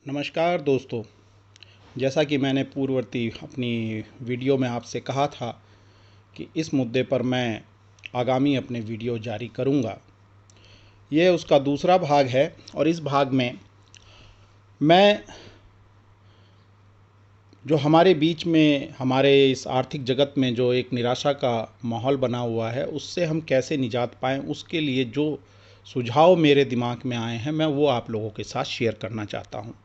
नमस्कार दोस्तों। जैसा कि मैंने पूर्ववर्ती अपनी वीडियो में आपसे कहा था कि इस मुद्दे पर मैं आगामी अपने वीडियो जारी करूंगा। यह उसका दूसरा भाग है और इस भाग में मैं जो हमारे बीच में हमारे इस आर्थिक जगत में जो एक निराशा का माहौल बना हुआ है उससे हम कैसे निजात पाएँ, उसके लिए जो सुझाव मेरे दिमाग में आए हैं मैं वो आप लोगों के साथ शेयर करना चाहता हूँ।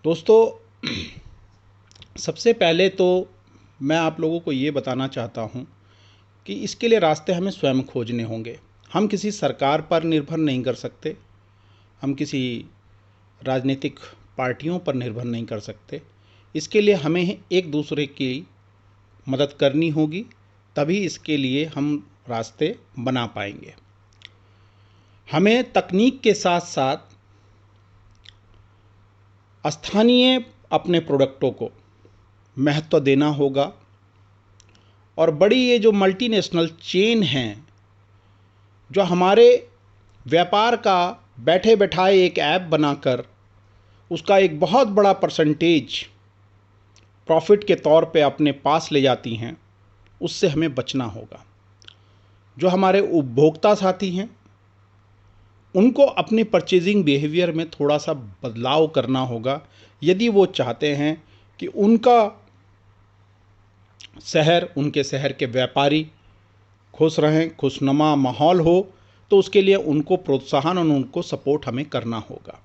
दोस्तों, सबसे पहले तो मैं आप लोगों को ये बताना चाहता हूँ कि इसके लिए रास्ते हमें स्वयं खोजने होंगे। हम किसी सरकार पर निर्भर नहीं कर सकते, हम किसी राजनीतिक पार्टियों पर निर्भर नहीं कर सकते। इसके लिए हमें एक दूसरे की मदद करनी होगी, तभी इसके लिए हम रास्ते बना पाएंगे। हमें तकनीक के साथ साथ स्थानीय अपने प्रोडक्टों को महत्व देना होगा और बड़ी ये जो मल्टीनेशनल चेन हैं जो हमारे व्यापार का बैठे बैठाए एक ऐप बनाकर उसका एक बहुत बड़ा परसेंटेज प्रॉफिट के तौर पे अपने पास ले जाती हैं, उससे हमें बचना होगा। जो हमारे उपभोक्ता साथी हैं उनको अपने परचेजिंग बिहेवियर में थोड़ा सा बदलाव करना होगा यदि वो चाहते हैं कि उनका शहर, उनके शहर के व्यापारी खुश रहें, खुशनुमा माहौल हो, तो उसके लिए उनको प्रोत्साहन और उनको सपोर्ट हमें करना होगा।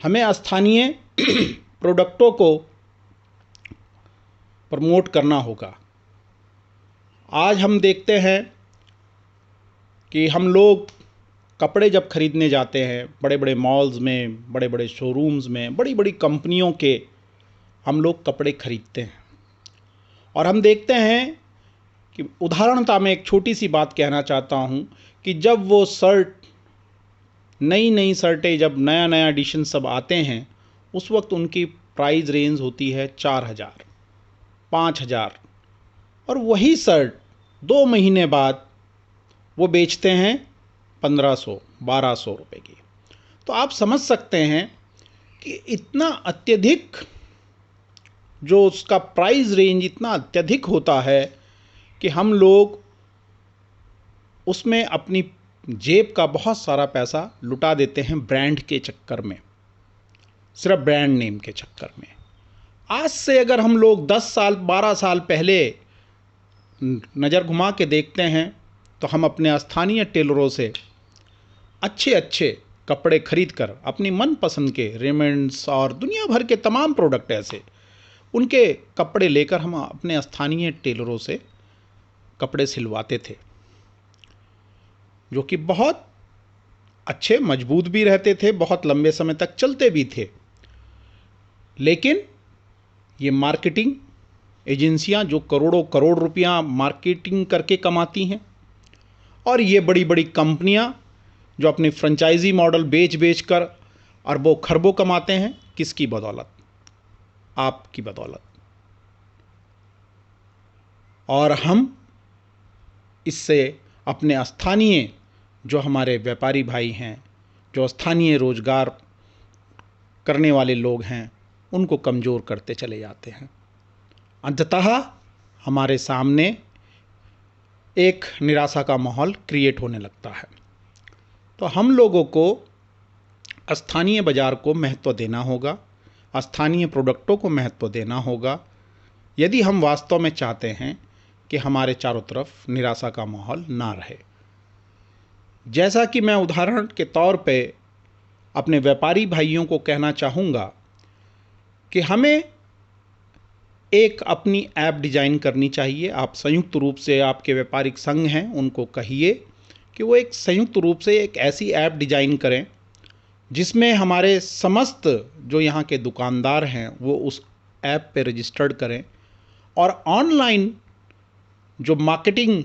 हमें स्थानीय प्रोडक्टों को प्रमोट करना होगा। आज हम देखते हैं कि हम लोग कपड़े जब खरीदने जाते हैं बड़े बड़े मॉल्स में, बड़े बड़े शोरूम्स में, बड़ी बड़ी कंपनियों के हम लोग कपड़े खरीदते हैं और हम देखते हैं कि उदाहरणता में एक छोटी सी बात कहना चाहता हूँ कि जब वो शर्ट, नई नई शर्टें, जब नया नया एडिशन सब आते हैं उस वक्त उनकी प्राइस रेंज होती है 4,000, 5,000 और वही शर्ट 2 महीने बाद वो बेचते हैं 1,500, 1,200 रुपये की। तो आप समझ सकते हैं कि इतना अत्यधिक जो उसका प्राइस रेंज इतना अत्यधिक होता है कि हम लोग उसमें अपनी जेब का बहुत सारा पैसा लुटा देते हैं ब्रांड के चक्कर में, सिर्फ ब्रांड नेम के चक्कर में। आज से अगर हम लोग 10 साल 12 साल पहले नज़र घुमा के देखते हैं तो हम अपने स्थानीय टेलरों से अच्छे अच्छे कपड़े खरीद कर अपनी मनपसंद के रेमंड्स और दुनिया भर के तमाम प्रोडक्ट ऐसे उनके कपड़े लेकर हम अपने स्थानीय टेलरों से कपड़े सिलवाते थे, जो कि बहुत अच्छे, मजबूत भी रहते थे, बहुत लंबे समय तक चलते भी थे। लेकिन ये मार्केटिंग एजेंसियां जो करोड़ों करोड़ रुपया मार्केटिंग करके कमाती हैं और ये बड़ी बड़ी कंपनियां जो अपनी फ्रेंचाइजी मॉडल बेच बेच कर अरबों खरबों कमाते हैं, किसकी बदौलत? आपकी बदौलत। और हम इससे अपने स्थानीय जो हमारे व्यापारी भाई हैं, जो स्थानीय रोजगार करने वाले लोग हैं, उनको कमज़ोर करते चले जाते हैं। अंततः हमारे सामने एक निराशा का माहौल क्रिएट होने लगता है। तो हम लोगों को स्थानीय बाज़ार को महत्व देना होगा, स्थानीय प्रोडक्टों को महत्व देना होगा, यदि हम वास्तव में चाहते हैं कि हमारे चारों तरफ निराशा का माहौल ना रहे। जैसा कि मैं उदाहरण के तौर पे अपने व्यापारी भाइयों को कहना चाहूँगा कि हमें एक अपनी ऐप डिज़ाइन करनी चाहिए। आप संयुक्त रूप से, आपके व्यापारिक संघ हैं उनको कहिए कि वो एक संयुक्त रूप से एक ऐसी ऐप डिज़ाइन करें जिसमें हमारे समस्त जो यहाँ के दुकानदार हैं वो उस ऐप पे रजिस्टर्ड करें और ऑनलाइन जो मार्केटिंग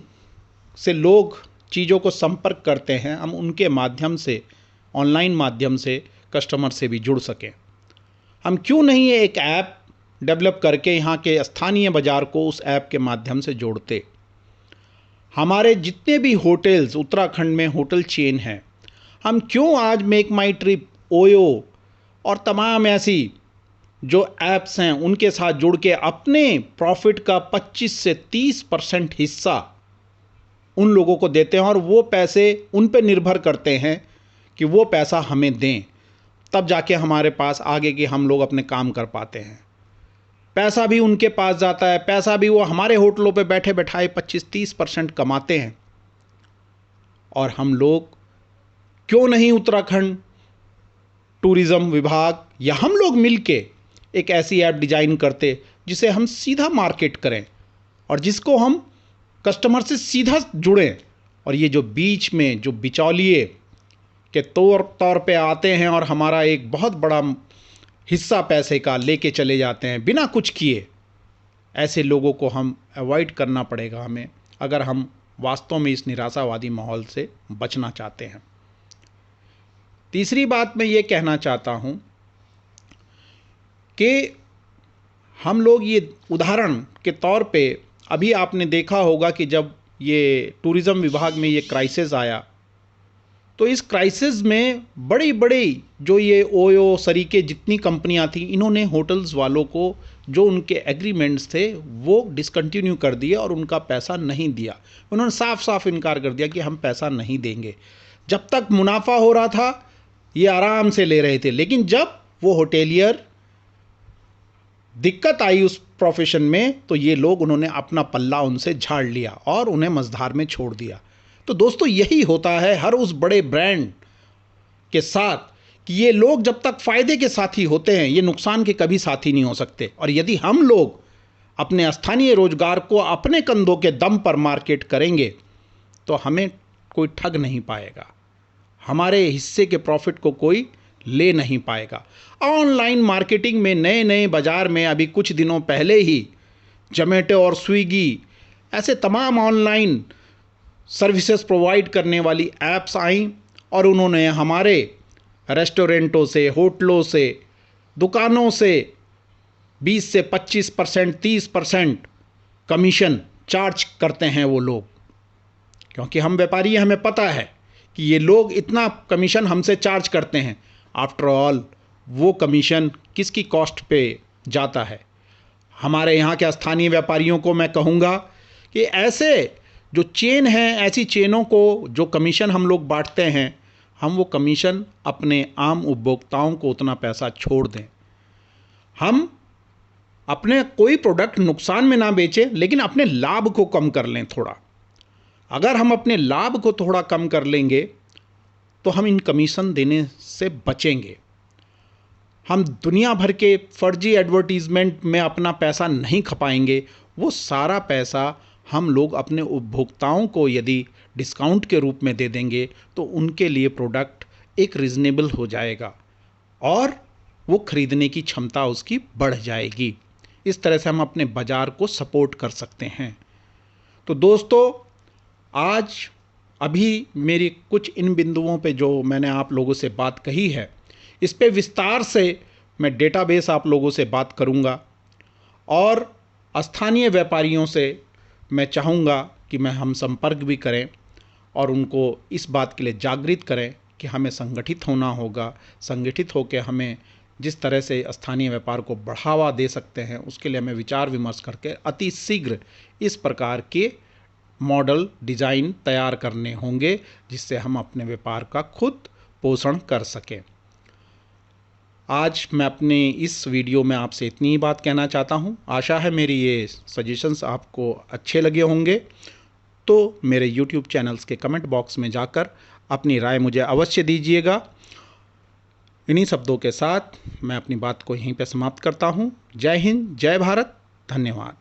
से लोग चीज़ों को संपर्क करते हैं, हम उनके माध्यम से, ऑनलाइन माध्यम से कस्टमर से भी जुड़ सकें। हम क्यों नहीं एक ऐप डेवलप करके यहाँ के स्थानीय बाज़ार को उस ऐप के माध्यम से जोड़ते? हमारे जितने भी होटल्स उत्तराखंड में होटल चेन हैं, हम क्यों आज मेक माई ट्रिप, ओयो और तमाम ऐसी जो ऐप्स हैं उनके साथ जुड़ के अपने प्रॉफिट का 25 से 30% हिस्सा उन लोगों को देते हैं और वो पैसे उन पे निर्भर करते हैं कि वो पैसा हमें दें, तब जाके हमारे पास आगे के हम लोग अपने काम कर पाते हैं। पैसा भी उनके पास जाता है, पैसा भी वो हमारे होटलों पे बैठे बैठाए 25-30% कमाते हैं। और हम लोग क्यों नहीं उत्तराखंड टूरिज़्म विभाग या हम लोग मिलके एक ऐसी ऐप डिज़ाइन करते जिसे हम सीधा मार्केट करें और जिसको हम कस्टमर से सीधा जुड़ें, और ये जो बीच में जो बिचौलिए के तौर पे आते हैं और हमारा एक बहुत बड़ा हिस्सा पैसे का लेके चले जाते हैं बिना कुछ किए, ऐसे लोगों को हम अवॉइड करना पड़ेगा हमें, अगर हम वास्तव में इस निराशावादी माहौल से बचना चाहते हैं। तीसरी बात मैं ये कहना चाहता हूँ कि हम लोग ये उदाहरण के तौर पे, अभी आपने देखा होगा कि जब ये टूरिज़्म विभाग में ये क्राइसिस आया, तो इस क्राइसिस में बड़ी बड़ी जो ये ओयो सरीके जितनी कंपनियां थी, इन्होंने होटल्स वालों को जो उनके एग्रीमेंट्स थे वो डिसकंटिन्यू कर दिए और उनका पैसा नहीं दिया। उन्होंने साफ साफ इनकार कर दिया कि हम पैसा नहीं देंगे। जब तक मुनाफा हो रहा था ये आराम से ले रहे थे, लेकिन जब वो होटेलियर दिक्कत आई उस प्रोफेशन में तो ये लोग उन्होंने अपना पल्ला उनसे झाड़ लिया और उन्हें मझधार में छोड़ दिया। तो दोस्तों यही होता है हर उस बड़े ब्रांड के साथ कि ये लोग जब तक फ़ायदे के साथी होते हैं, ये नुकसान के कभी साथी नहीं हो सकते। और यदि हम लोग अपने स्थानीय रोजगार को अपने कंधों के दम पर मार्केट करेंगे तो हमें कोई ठग नहीं पाएगा, हमारे हिस्से के प्रॉफिट को कोई ले नहीं पाएगा। ऑनलाइन मार्केटिंग में नए नए बाज़ार में अभी कुछ दिनों पहले ही जोमैटो और स्विगी ऐसे तमाम ऑनलाइन सर्विसेज प्रोवाइड करने वाली ऐप्स आईं और उन्होंने हमारे रेस्टोरेंटों से, होटलों से, दुकानों से 20 से 25%, 30% कमीशन चार्ज करते हैं वो लोग, क्योंकि हम व्यापारी हैं, हमें पता है कि ये लोग इतना कमीशन हमसे चार्ज करते हैं। आफ्टर ऑल वो कमीशन किसकी कॉस्ट पे जाता है? हमारे यहाँ के स्थानीय व्यापारियों को मैं कहूँगा कि ऐसे जो चेन हैं, ऐसी चेनों को जो कमीशन हम लोग बांटते हैं, हम वो कमीशन अपने आम उपभोक्ताओं को उतना पैसा छोड़ दें। हम अपने कोई प्रोडक्ट नुकसान में ना बेचें, लेकिन अपने लाभ को कम कर लें थोड़ा। अगर हम अपने लाभ को थोड़ा कम कर लेंगे तो हम इन कमीशन देने से बचेंगे। हम दुनिया भर के फर्जी एडवर्टीज़मेंट में अपना पैसा नहीं खपाएंगे। वो सारा पैसा हम लोग अपने उपभोक्ताओं को यदि डिस्काउंट के रूप में दे देंगे तो उनके लिए प्रोडक्ट एक रीज़नेबल हो जाएगा और वो खरीदने की क्षमता उसकी बढ़ जाएगी। इस तरह से हम अपने बाज़ार को सपोर्ट कर सकते हैं। तो दोस्तों, आज अभी मेरी कुछ इन बिंदुओं पे जो मैंने आप लोगों से बात कही है, इस पे विस्तार से मैं डेटाबेस आप लोगों से बात करूंगा और स्थानीय व्यापारियों से मैं चाहूँगा कि हम संपर्क भी करें और उनको इस बात के लिए जागृत करें कि हमें संगठित होना होगा। संगठित होकर हमें जिस तरह से स्थानीय व्यापार को बढ़ावा दे सकते हैं, उसके लिए हमें विचार विमर्श करके अति शीघ्र इस प्रकार के मॉडल डिज़ाइन तैयार करने होंगे जिससे हम अपने व्यापार का खुद पोषण कर सकें। आज मैं अपने इस वीडियो में आपसे इतनी ही बात कहना चाहता हूं। आशा है मेरी ये सजेशंस आपको अच्छे लगे होंगे। तो मेरे YouTube चैनल्स के कमेंट बॉक्स में जाकर अपनी राय मुझे अवश्य दीजिएगा। इन्हीं शब्दों के साथ मैं अपनी बात को यहीं पर समाप्त करता हूं। जय हिंद, जय भारत, धन्यवाद।